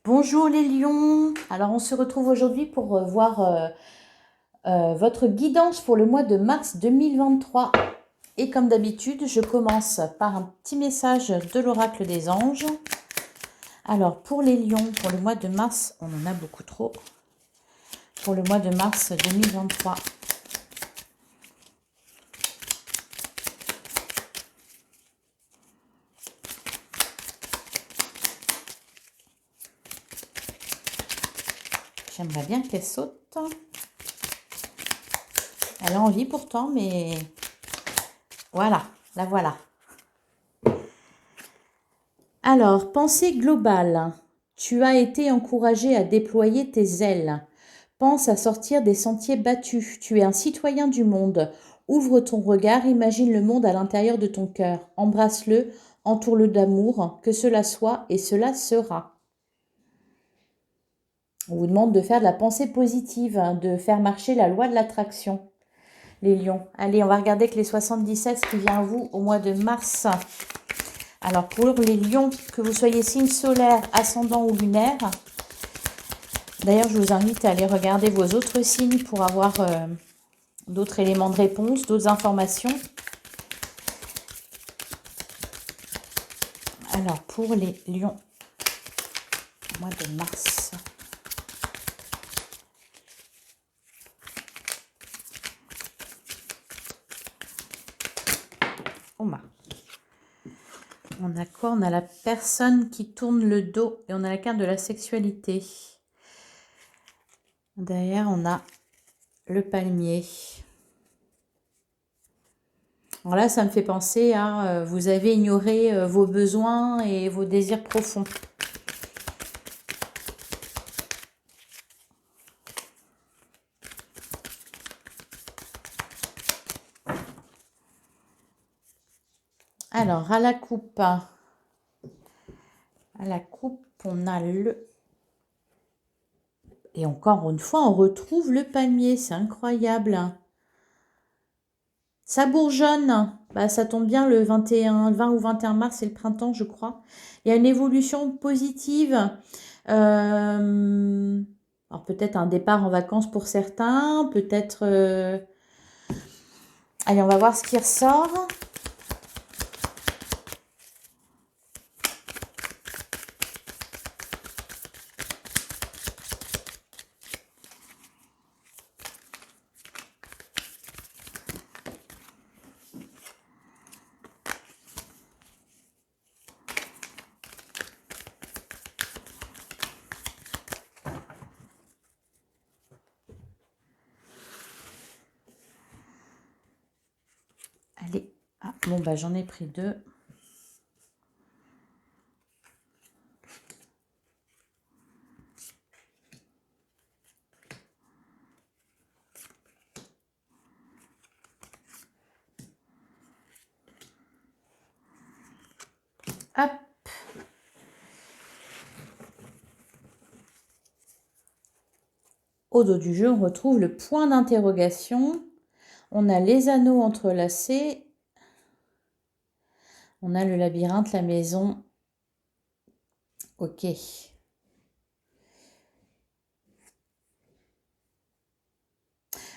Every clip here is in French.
Bonjour les lions. Alors on se retrouve aujourd'hui pour voir votre guidance pour le mois de mars 2023. Et comme d'habitude, je commence par un petit message de l'oracle des anges. Alors pour les lions, pour le mois de mars, on en a beaucoup trop. Pour le mois de mars 2023. J'aimerais bien qu'elle saute. Elle a envie pourtant, mais voilà, la voilà. Alors, pensée globale. Tu as été encouragé à déployer tes ailes. Pense à sortir des sentiers battus. Tu es un citoyen du monde. Ouvre ton regard, imagine le monde à l'intérieur de ton cœur. Embrasse-le, entoure-le d'amour, que cela soit et cela sera. On vous demande de faire de la pensée positive, de faire marcher la loi de l'attraction. Les lions. Allez, on va regarder que les 77 ce qui vient à vous au mois de mars. Alors pour les lions, que vous soyez signe solaire, ascendant ou lunaire, d'ailleurs je vous invite à aller regarder vos autres signes pour avoir d'autres éléments de réponse, d'autres informations. Alors pour les lions, mois de mars. On a quoi? On a la personne qui tourne le dos et on a la carte de la sexualité. Derrière, on a le palmier. Alors là, ça me fait penser à vous avez ignoré vos besoins et vos désirs profonds. Alors, à la coupe, on a le... Et encore une fois, on retrouve le palmier, c'est incroyable. Ça bourgeonne, bah, ça tombe bien le 20 ou 21 mars, c'est le printemps, je crois. Il y a une évolution positive. Alors peut-être un départ en vacances pour certains, peut-être... Allez, on va voir ce qui ressort. Allez, ah, bon bah j'en ai pris deux. Hop. Au dos du jeu, on retrouve le point d'interrogation. On a les anneaux entrelacés. On a le labyrinthe, la maison. Ok.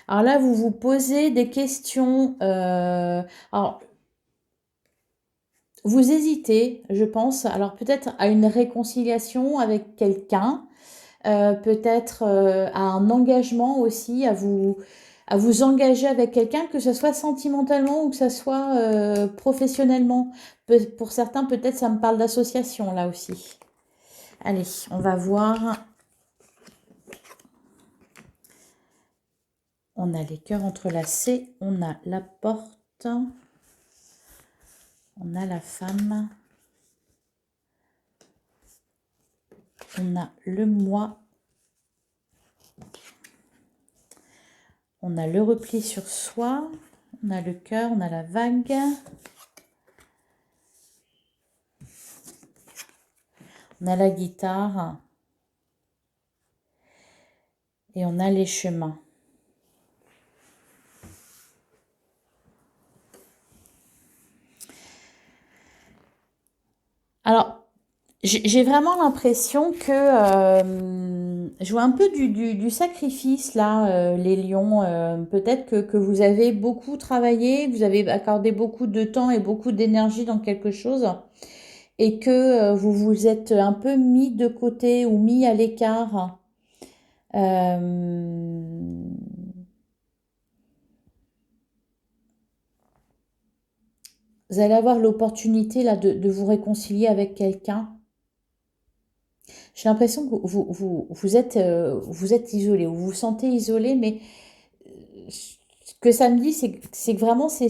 Alors là, vous vous posez des questions. Alors, vous hésitez, je pense. Alors peut-être à une réconciliation avec quelqu'un. Peut-être à un engagement aussi, à vous engager avec quelqu'un, que ce soit sentimentalement ou que ce soit professionnellement. Pour certains, peut-être ça me parle d'association là aussi. Allez, on va voir. On a les cœurs entrelacés, on a la porte, on a la femme, on a le moi, on a le repli sur soi, on a le cœur, on a la vague, on a la guitare et on a les chemins. Alors, J'ai vraiment l'impression que je vois un peu du sacrifice là, les lions. Peut-être que vous avez beaucoup travaillé, vous avez accordé beaucoup de temps et beaucoup d'énergie dans quelque chose et que vous vous êtes un peu mis de côté ou mis à l'écart. Euh, vous allez avoir l'opportunité là de vous réconcilier avec quelqu'un. J'ai l'impression que vous êtes isolé, ou vous vous sentez isolé, mais ce que ça me dit, c'est que vraiment, c'est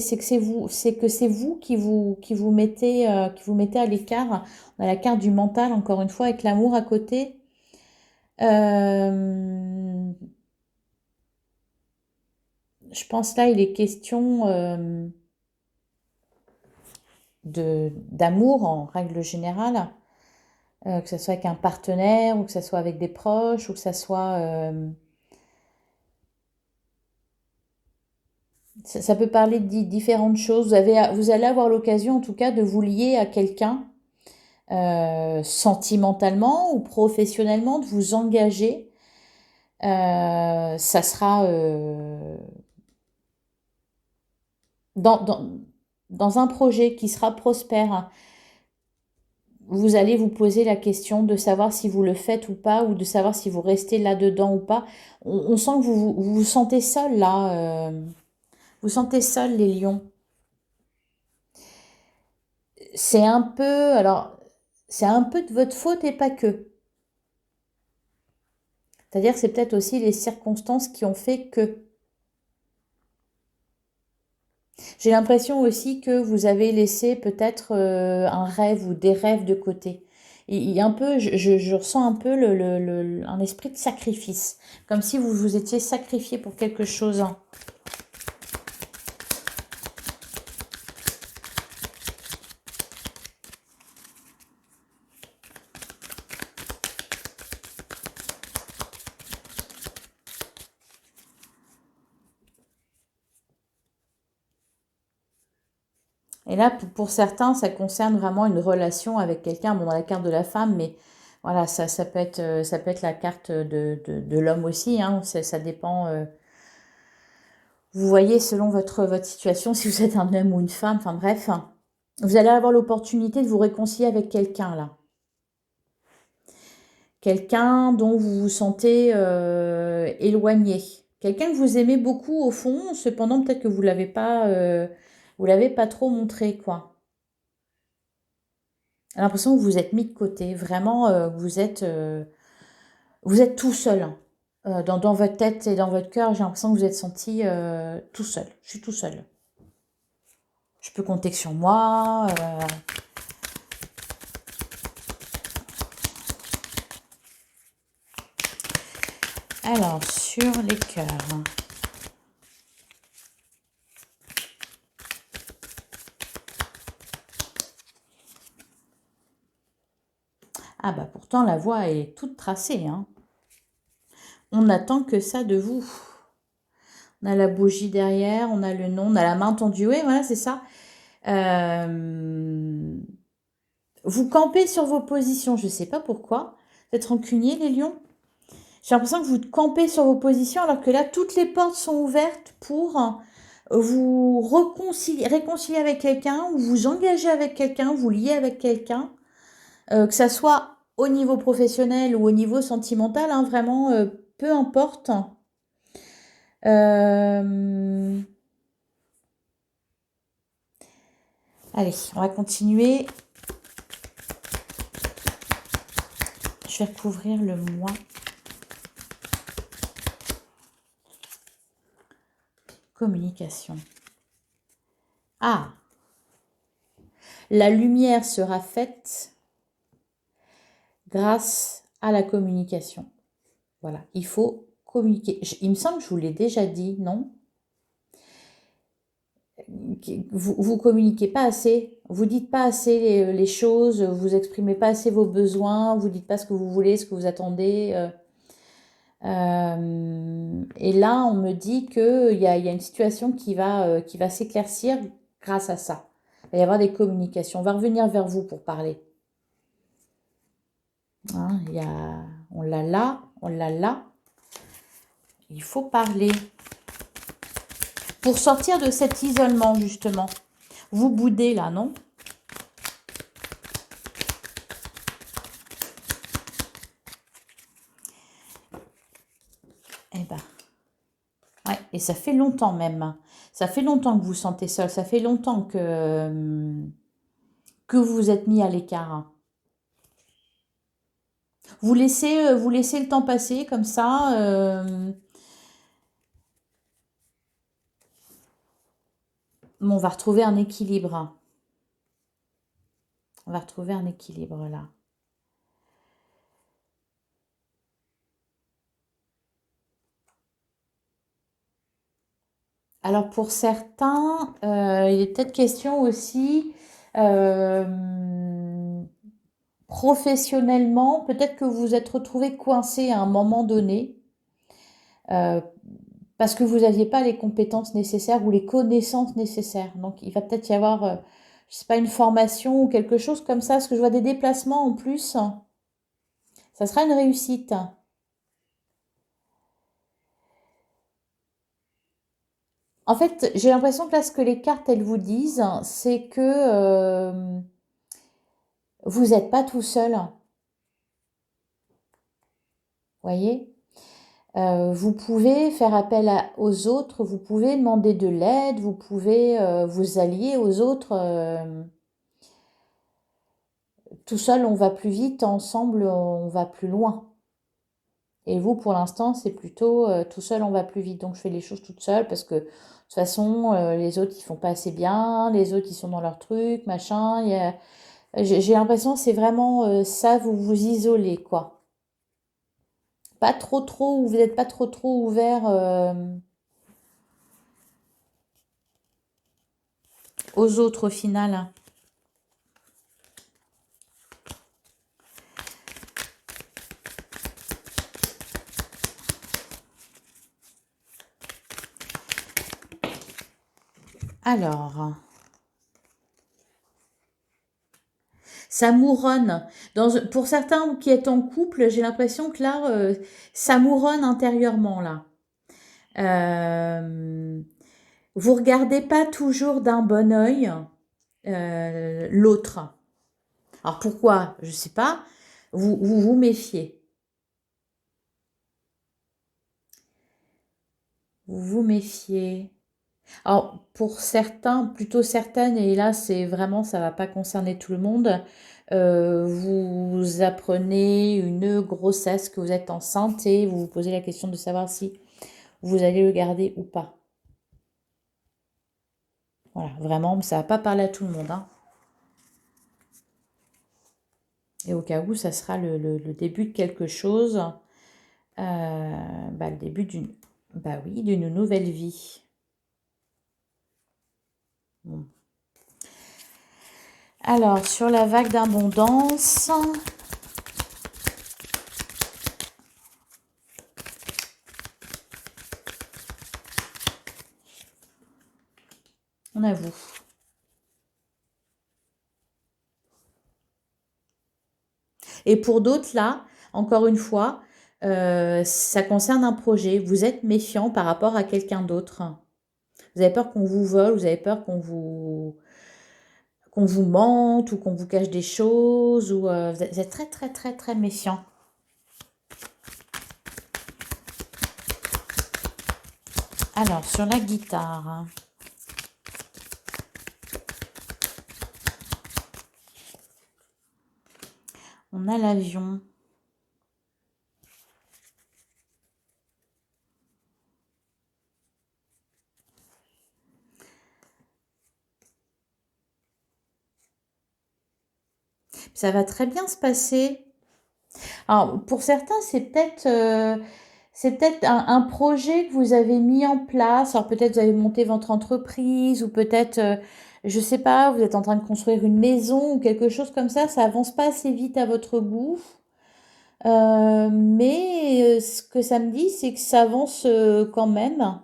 vous qui vous mettez à l'écart. On a la carte du mental, encore une fois, avec l'amour à côté. Euh, je pense là, il est question d'amour en règle générale, que ce soit avec un partenaire, ou que ce soit avec des proches, ou que ce soit... ça peut parler de différentes choses. Vous allez avoir l'occasion, en tout cas, de vous lier à quelqu'un sentimentalement ou professionnellement, de vous engager. Ça sera dans, dans, dans un projet qui sera prospère. Vous allez vous poser la question de savoir si vous le faites ou pas, ou de savoir si vous restez là-dedans ou pas. On sent que vous vous sentez seul là. Vous sentez seul les lions. C'est un peu, alors, c'est un peu de votre faute et pas que. C'est-à-dire que c'est peut-être aussi les circonstances qui ont fait que. J'ai l'impression aussi que vous avez laissé peut-être un rêve ou des rêves de côté. Il y a un peu, je ressens un peu un esprit de sacrifice, comme si vous vous étiez sacrifié pour quelque chose. Et là, pour certains, ça concerne vraiment une relation avec quelqu'un. Bon, dans la carte de la femme, mais voilà, ça peut être la carte de l'homme aussi. Hein. Ça dépend. Vous voyez, selon votre situation, si vous êtes un homme ou une femme, enfin bref, vous allez avoir l'opportunité de vous réconcilier avec quelqu'un là. Quelqu'un dont vous vous sentez éloigné. Quelqu'un que vous aimez beaucoup au fond, cependant peut-être que vous l'avez pas trop montré quoi. J'ai l'impression que vous êtes mis de côté, vraiment, vous êtes tout seul. Hein. Dans votre tête et dans votre cœur, j'ai l'impression que vous êtes senti tout seul. Je suis tout seul. Je peux compter que sur moi. Alors, sur les cœurs. Ah bah pourtant, la voie est toute tracée. Hein. On n'attend que ça de vous. On a la bougie derrière, on a le nom, on a la main tendue. Oui, voilà, c'est ça. Vous campez sur vos positions, je ne sais pas pourquoi. Vous êtes rancunier, les lions. J'ai l'impression que vous campez sur vos positions alors que là, toutes les portes sont ouvertes pour vous réconcilier avec quelqu'un ou vous engager avec quelqu'un, vous lier avec quelqu'un, que ça soit au niveau professionnel ou au niveau sentimental, hein, vraiment, peu importe. Euh, Allez, on va continuer. Je vais recouvrir le mois. Communication. Ah, la lumière sera faite grâce à la communication. Voilà, il faut communiquer. Il me semble que je vous l'ai déjà dit, non? Vous communiquez pas assez, vous dites pas assez les choses, vous exprimez pas assez vos besoins, vous dites pas ce que vous voulez, ce que vous attendez. Et là, on me dit qu'il y a une situation qui va s'éclaircir grâce à ça. Il va y avoir des communications. On va revenir vers vous pour parler. Hein, on l'a là, on l'a là. Il faut parler. Pour sortir de cet isolement, justement. Vous boudez là, non? Eh ben, ouais, et ça fait longtemps même. Ça fait longtemps que vous vous sentez seul. Ça fait longtemps que vous vous êtes mis à l'écart. Vous laissez le temps passer comme ça. On va retrouver un équilibre. On va retrouver un équilibre là. Alors pour certains, il est peut-être question aussi professionnellement, peut-être que vous vous êtes retrouvé coincé à un moment donné euh, parce que vous n'aviez pas les compétences nécessaires ou les connaissances nécessaires. Donc il va peut-être y avoir, je sais pas, une formation ou quelque chose comme ça, parce que je vois des déplacements en plus. Ça sera une réussite. En fait, j'ai l'impression que là, ce que les cartes, elles vous disent, c'est que vous n'êtes pas tout seul. Vous voyez? Vous pouvez faire appel aux autres, vous pouvez demander de l'aide, vous pouvez vous allier aux autres. Tout seul, on va plus vite, ensemble, on va plus loin. Et vous, pour l'instant, c'est plutôt tout seul, on va plus vite. Donc, je fais les choses toute seule parce que de toute façon, les autres, ils font pas assez bien, les autres, ils sont dans leur truc, machin. J'ai l'impression que c'est vraiment ça, vous vous isolez, quoi. Pas trop, trop, ou vous n'êtes pas trop, trop ouvert aux autres au final. Alors, ça mouronne. Pour certains qui est en couple, j'ai l'impression que là, ça mouronne intérieurement, là. Euh, vous regardez pas toujours d'un bon œil l'autre. Alors pourquoi? Je sais pas. Vous méfiez. Vous vous méfiez. Alors, pour certains, plutôt certaines, et là, c'est vraiment, ça va pas concerner tout le monde, vous apprenez une grossesse, que vous êtes enceinte et vous vous posez la question de savoir si vous allez le garder ou pas. Voilà, vraiment, ça va pas parler à tout le monde, hein. Et au cas où, ça sera le début de quelque chose, le début d'une, bah oui, d'une nouvelle vie. Bon. Alors, sur la vague d'abondance, on a vous. Et pour d'autres, là, encore une fois, ça concerne un projet. Vous êtes méfiant par rapport à quelqu'un d'autre. Vous avez peur qu'on vous vole, vous avez peur qu'on vous mente ou qu'on vous cache des choses. Ou, vous êtes très, très, très, très méfiant. Alors, sur la guitare, on a l'avion. Ça va très bien se passer. Alors, pour certains, c'est peut-être un projet que vous avez mis en place. Alors, peut-être vous avez monté votre entreprise ou peut-être, je sais pas, vous êtes en train de construire une maison ou quelque chose comme ça. Ça avance pas assez vite à votre goût. Mais ce que ça me dit, c'est que ça avance quand même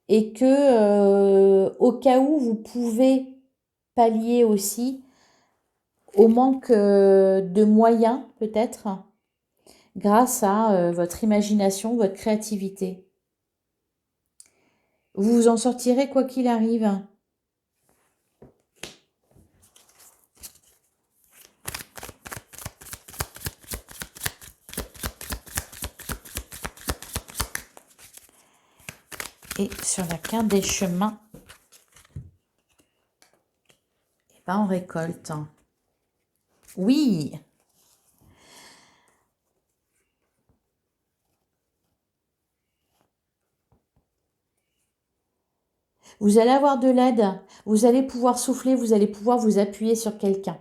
et que au cas où vous pouvez pallier aussi, au manque de moyens, peut-être, grâce à votre imagination, votre créativité. Vous vous en sortirez quoi qu'il arrive. Et sur la carte des chemins, eh ben on récolte. Oui, vous allez avoir de l'aide, vous allez pouvoir souffler, vous allez pouvoir vous appuyer sur quelqu'un.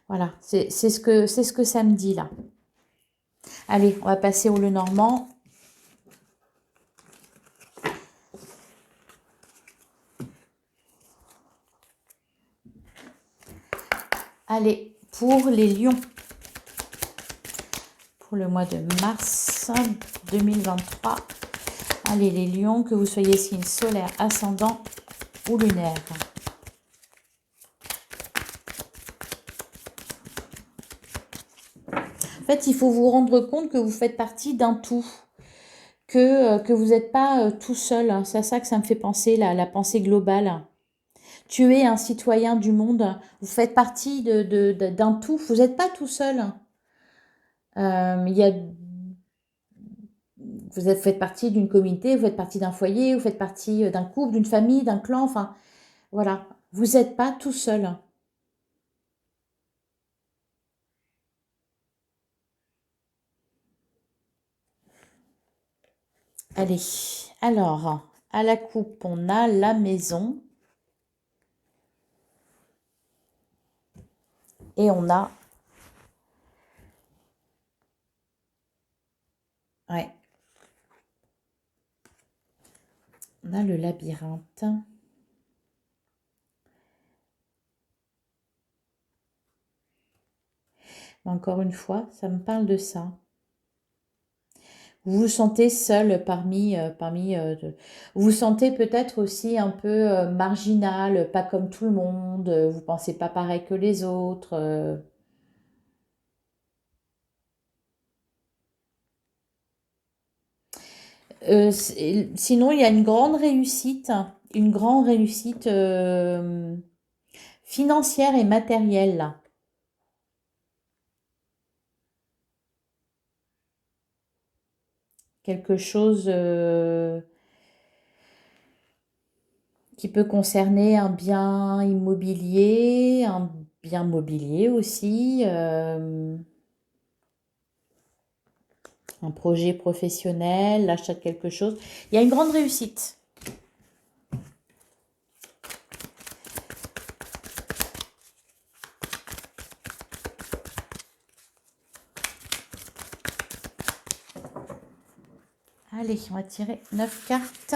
Voilà, c'est ce que ça me dit là. Allez, on va passer au Lenormand. Allez, pour les lions, pour le mois de mars 2023. Allez, les lions, que vous soyez signe solaire, ascendant ou lunaire. En fait, il faut vous rendre compte que vous faites partie d'un tout, que vous n'êtes pas tout seul. C'est à ça que ça me fait penser, la pensée globale. Tu es un citoyen du monde, vous faites partie d'un tout, vous n'êtes pas tout seul. Il y a, faites partie d'une communauté, vous faites partie d'un foyer, vous faites partie d'un couple, d'une famille, d'un clan, enfin, voilà. Vous n'êtes pas tout seul. Allez, alors, à la coupe, on a la maison. Et on a... Ouais. On a le labyrinthe. Encore une fois, ça me parle de ça. Vous vous sentez seul vous vous sentez peut-être aussi un peu marginal, pas comme tout le monde, vous pensez pas pareil que les autres. Sinon, il y a une grande réussite financière et matérielle là. Quelque chose qui peut concerner un bien immobilier, un bien mobilier aussi, un projet professionnel, l'achat de quelque chose. Il y a une grande réussite. Allez, on va tirer 9 cartes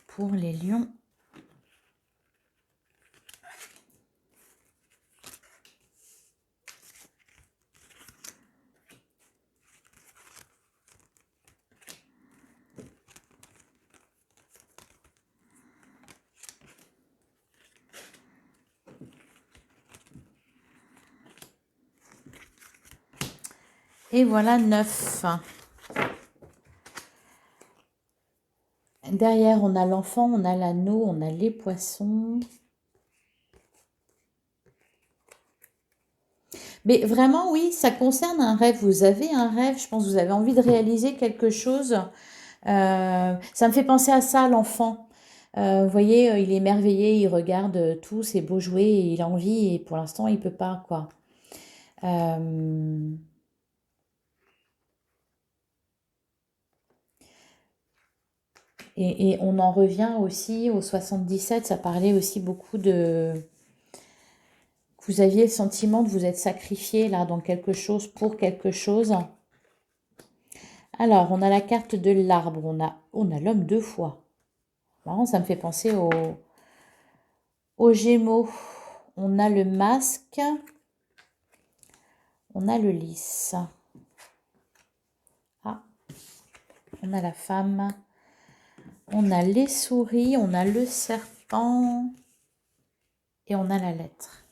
pour les lions. Et voilà 9. Derrière, on a l'enfant, on a l'anneau, on a les poissons. Mais vraiment, oui, ça concerne un rêve. Vous avez un rêve, je pense que vous avez envie de réaliser quelque chose. Ça me fait penser à ça, l'enfant. Vous voyez, il est émerveillé, il regarde tous ces beaux jouets, et il a envie, et pour l'instant, il peut pas, quoi. Euh, et on en revient aussi au 77, ça parlait aussi beaucoup de... Vous aviez le sentiment de vous être sacrifié là dans quelque chose pour quelque chose. Alors, on a la carte de l'arbre, on a l'homme 2 fois. Marrant, ça me fait penser aux Gémeaux. On a le masque, on a le lys. Ah, on a la femme. On a les souris, on a le serpent et on a la lettre.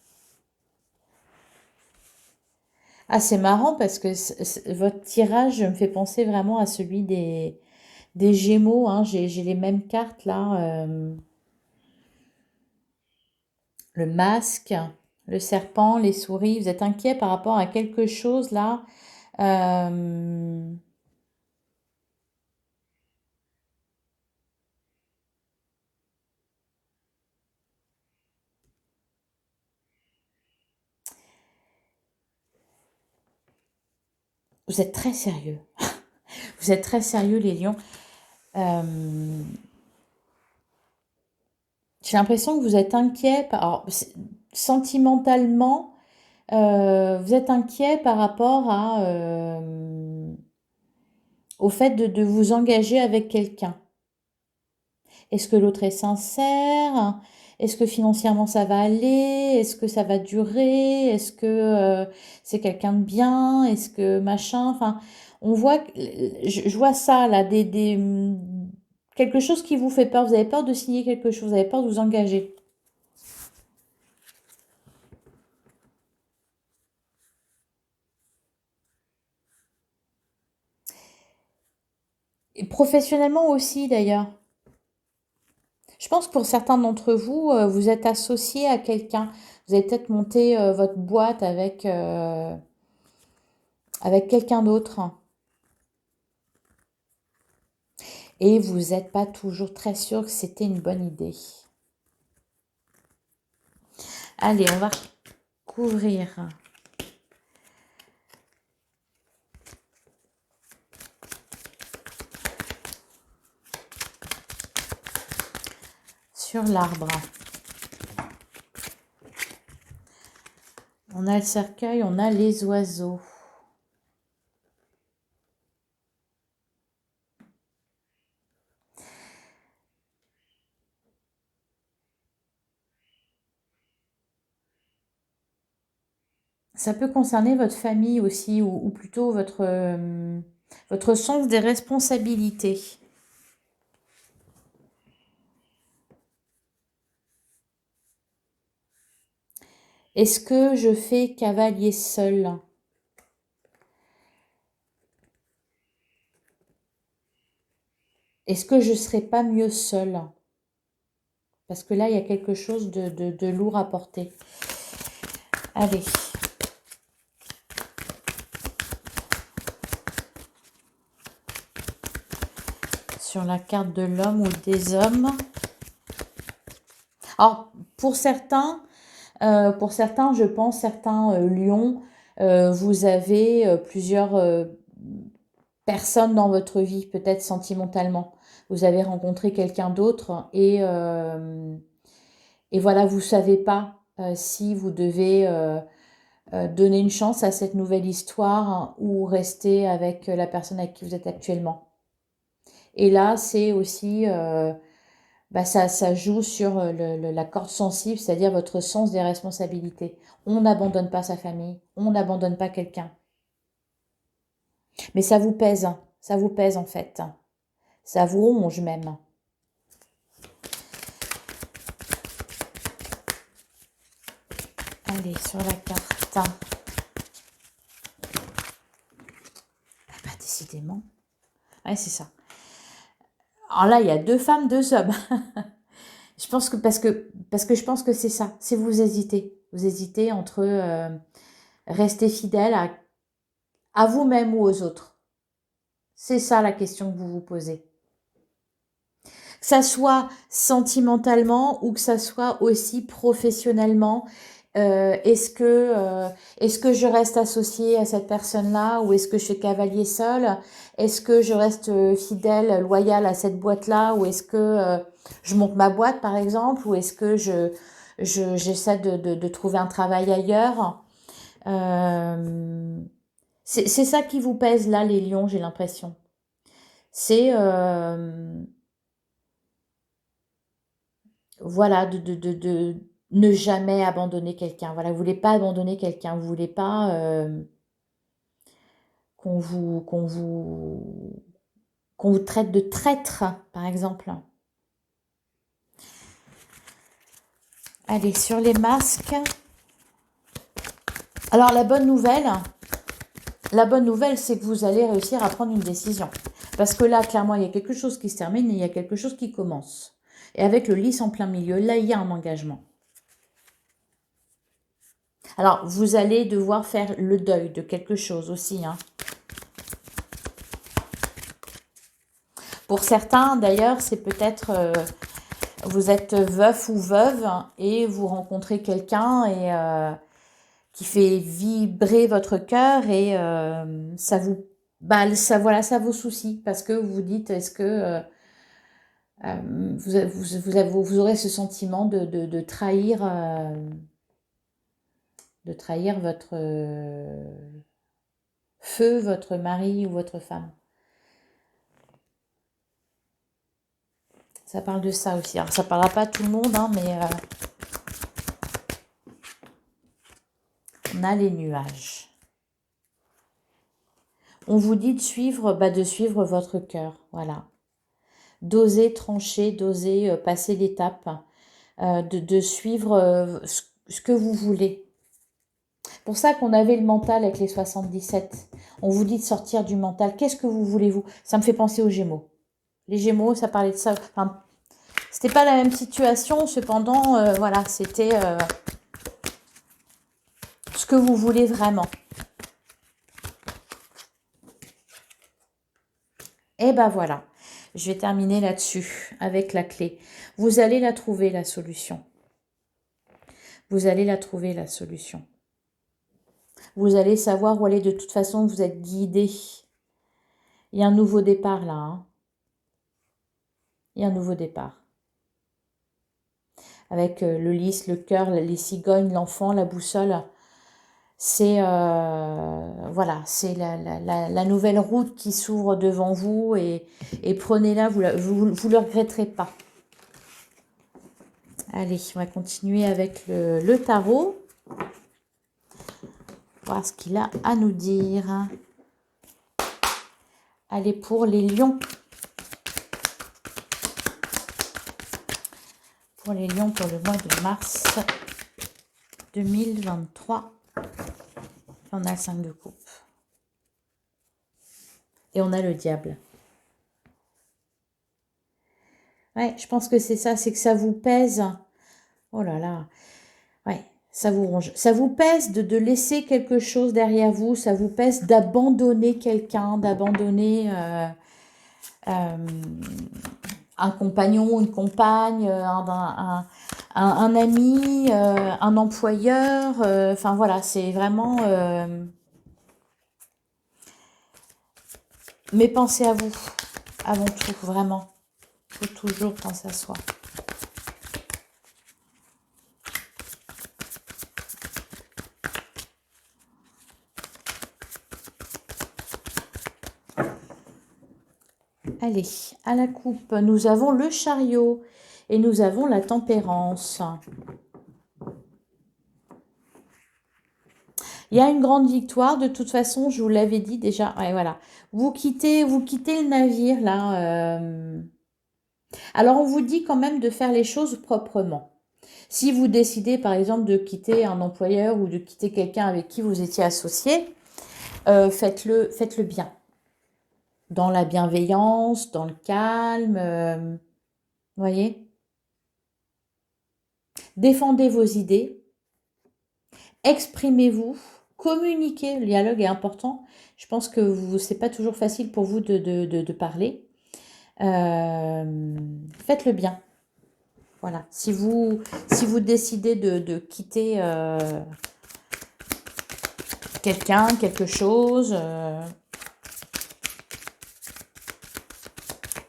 Ah, c'est marrant parce que votre tirage me fait penser vraiment à celui des Gémeaux. Hein. J'ai les mêmes cartes là. Le masque, le serpent, les souris. Vous êtes inquiet par rapport à quelque chose là. Euh, Vous êtes très sérieux. Vous êtes très sérieux, les lions. Euh, j'ai l'impression que vous êtes inquiet. Alors, sentimentalement, vous êtes inquiet par rapport au fait de vous engager avec quelqu'un. Est-ce que l'autre est sincère? Est-ce que financièrement ça va aller? Est-ce que ça va durer? Est-ce que c'est quelqu'un de bien? Est-ce que machin? Enfin, on voit, je vois ça là, quelque chose qui vous fait peur. Vous avez peur de signer quelque chose, vous avez peur de vous engager. Et professionnellement aussi d'ailleurs. Je pense que pour certains d'entre vous, vous êtes associé à quelqu'un. Vous avez peut-être monté votre boîte avec quelqu'un d'autre. Et vous n'êtes pas toujours très sûr que c'était une bonne idée. Allez, on va couvrir sur l'arbre. On a le cercueil, on a les oiseaux. Ça peut concerner votre famille aussi, ou plutôt votre sens des responsabilités. Est-ce que je fais cavalier seul? Est-ce que je ne serais pas mieux seul? Parce que là, il y a quelque chose de lourd à porter. Allez. Sur la carte de l'homme ou des hommes. Alors, pour certains, je pense, certains lions, vous avez plusieurs personnes dans votre vie, peut-être sentimentalement. Vous avez rencontré quelqu'un d'autre et voilà, vous ne savez pas si vous devez donner une chance à cette nouvelle histoire, hein, ou rester avec la personne avec qui vous êtes actuellement. Et là, c'est aussi, ça joue sur la corde sensible, c'est-à-dire votre sens des responsabilités. On n'abandonne pas sa famille, on n'abandonne pas quelqu'un. Mais ça vous pèse, hein. Ça vous pèse en fait. Ça vous ronge même. Allez, sur la carte. Ah bah, décidément. Ouais, c'est ça. Alors là, il y a 2 femmes, 2 hommes. Je pense que parce que je pense que c'est ça. C'est vous hésitez. Vous hésitez entre rester fidèle à vous-même ou aux autres. C'est ça la question que vous vous posez. Que ça soit sentimentalement ou que ça soit aussi professionnellement. Est-ce que je reste associée à cette personne-là ou est-ce que je fais cavalier seul? Est-ce que je reste fidèle, loyale à cette boîte-là ou est-ce que je monte ma boîte par exemple ou est-ce que j'essaie de trouver un travail ailleurs? C'est ça qui vous pèse là, les lions, j'ai l'impression. C'est voilà, de ne jamais abandonner quelqu'un. Voilà, vous voulez pas abandonner quelqu'un, vous voulez pas qu'on qu'on vous traite de traître, par exemple. Allez, sur les masques. Alors, la bonne nouvelle, c'est que vous allez réussir à prendre une décision. Parce que là, clairement, il y a quelque chose qui se termine et il y a quelque chose qui commence. Et avec le lys en plein milieu, là, il y a un engagement. Alors, vous allez devoir faire le deuil de quelque chose aussi, hein. Pour certains, d'ailleurs, c'est peut-être... vous êtes veuf ou veuve et vous rencontrez quelqu'un et qui fait vibrer votre cœur et ça vous... Bah, ça, voilà, ça vous soucie parce que vous vous dites, est-ce que vous aurez ce sentiment de trahir votre feu, votre mari ou votre femme. Ça parle de ça aussi. Alors, ça ne parlera pas à tout le monde, hein, mais on a les nuages. On vous dit de suivre votre cœur, voilà. D'oser trancher, d'oser passer l'étape, de suivre ce que vous voulez. Pour ça qu'on avait le mental avec les 77. On vous dit de sortir du mental. Qu'est-ce que vous voulez, vous? Ça me fait penser aux Gémeaux. Les Gémeaux, ça parlait de ça. Enfin, c'était pas la même situation, cependant, voilà, c'était ce que vous voulez vraiment. Et ben voilà, je vais terminer là-dessus, avec la clé. Vous allez la trouver, la solution. Vous allez la trouver, la solution. Vous allez savoir où aller. De toute façon, vous êtes guidé. Il y a un nouveau départ là. Hein. Il y a un nouveau départ. Avec le lys, le cœur, les cigognes, l'enfant, la boussole. C'est voilà, c'est la nouvelle route qui s'ouvre devant vous et prenez-la, vous le regretterez pas. Allez, on va continuer avec le tarot. Voir ce qu'il a à nous dire. Allez, pour les lions. Pour les lions pour le mois de mars 2023. On a le 5 de coupe. Et on a le diable. Ouais, je pense que c'est ça, c'est que ça vous pèse. Oh là là. Ouais, ça vous ronge. Ça vous pèse de laisser quelque chose derrière vous. Ça vous pèse d'abandonner quelqu'un, d'abandonner un compagnon, une compagne, un ami, un employeur. Enfin voilà, c'est vraiment... mais pensez à vous, avant tout, vraiment. Il faut toujours penser à soi. Allez, à la coupe, nous avons le chariot et nous avons la tempérance. Il y a une grande victoire, de toute façon, je vous l'avais dit déjà. Ouais, voilà. Vous quittez le navire, là. Alors, on vous dit quand même de faire les choses proprement. Si vous décidez, par exemple, de quitter un employeur ou de quitter quelqu'un avec qui vous étiez associé, faites-le bien. Dans la bienveillance, dans le calme, voyez. Défendez vos idées, exprimez-vous, communiquez. Le dialogue est important. Je pense que c'est pas toujours facile pour vous de parler. Faites-le bien. Voilà. Si vous décidez de quitter quelqu'un, quelque chose,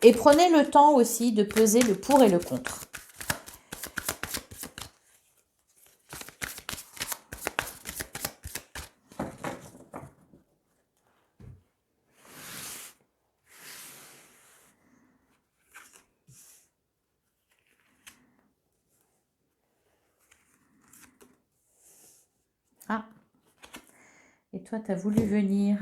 et prenez le temps aussi de peser le pour et le contre. Ah, et toi, tu as voulu venir.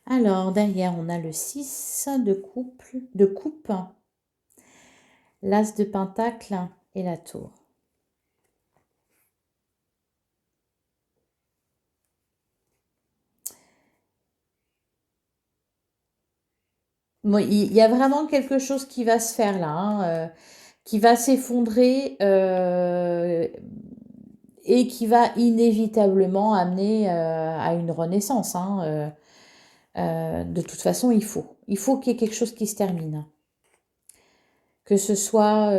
Alors, derrière, on a le 6 de coupe, l'as de pentacle et la tour. Bon, il y a vraiment quelque chose qui va se faire là, hein, qui va s'effondrer et qui va inévitablement amener à une renaissance, hein, de toute façon, il faut. Il faut qu'il y ait quelque chose qui se termine. Que ce soit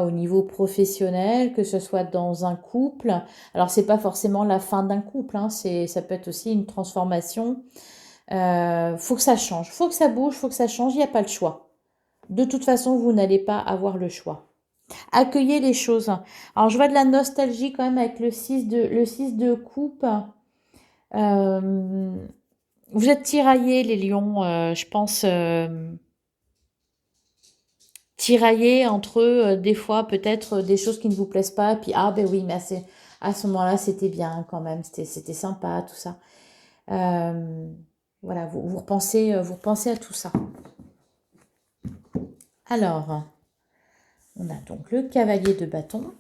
au niveau professionnel, que ce soit dans un couple. Alors, c'est pas forcément la fin d'un couple, hein, ça peut être aussi une transformation. Faut que ça change, faut que ça bouge, faut que ça change, il n'y a pas le choix. De toute façon, vous n'allez pas avoir le choix. Accueillez les choses. Alors, je vois de la nostalgie quand même avec le 6 de coupe. Vous êtes tiraillés, les lions, je pense, tiraillés entre des fois peut-être des choses qui ne vous plaisent pas, puis ah ben oui, mais à ce moment-là, c'était bien quand même, c'était sympa, tout ça. Voilà, vous repensez à tout ça. Alors, on a donc le cavalier de bâton.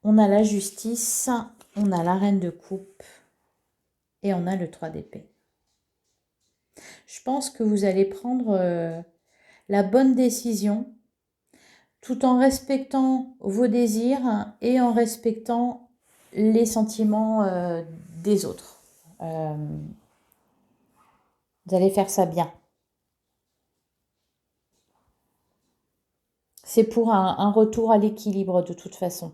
On a la justice, on a la reine de coupe et on a le 3 d'épée. Je pense que vous allez prendre la bonne décision tout en respectant vos désirs et en respectant les sentiments des autres. Vous allez faire ça bien. C'est pour un retour à l'équilibre de toute façon.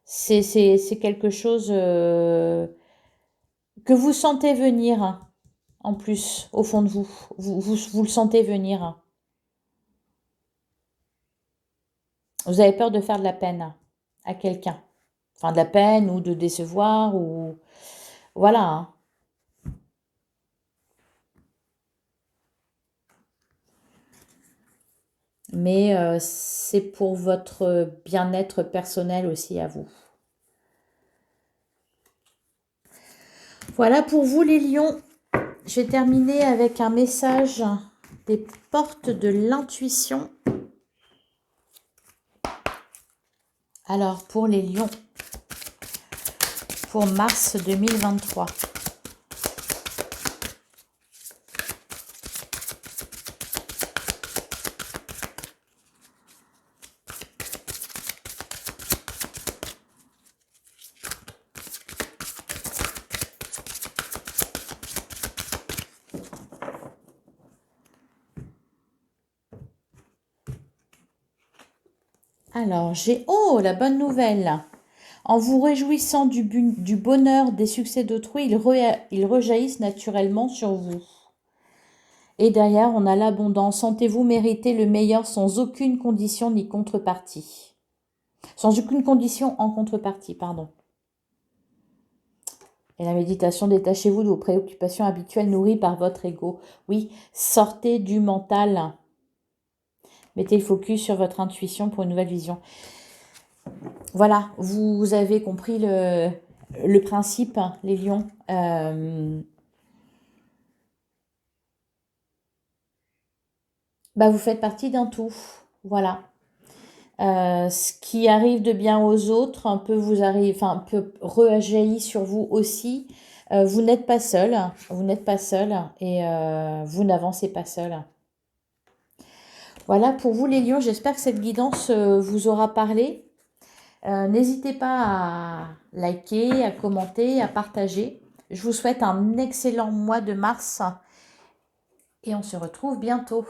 C'est quelque chose que vous sentez venir, hein, en plus, au fond de vous. Vous le sentez venir. Vous avez peur de faire de la peine à quelqu'un. Enfin, de la peine ou de décevoir ou... Voilà, hein. Mais c'est pour votre bien-être personnel aussi à vous. Voilà pour vous les lions. Je vais terminer avec un message des portes de l'intuition. Alors pour les lions, pour mars 2023. Alors, oh, la bonne nouvelle. En vous réjouissant du bonheur des succès d'autrui, ils rejaillissent naturellement sur vous. Et derrière, on a l'abondance. Sentez-vous mériter le meilleur sans aucune condition ni contrepartie. Sans aucune condition en contrepartie, pardon. Et la méditation, détachez-vous de vos préoccupations habituelles nourries par votre ego. Oui, sortez du mental. Mettez le focus sur votre intuition pour une nouvelle vision. Voilà, vous avez compris le principe, hein, les lions. Vous faites partie d'un tout. Voilà. Ce qui arrive de bien aux autres peut rejaillir sur vous aussi. Vous n'êtes pas seul. Vous n'êtes pas seul et vous n'avancez pas seul. Voilà pour vous les lions. J'espère que cette guidance vous aura parlé. N'hésitez pas à liker, à commenter, à partager. Je vous souhaite un excellent mois de mars et on se retrouve bientôt.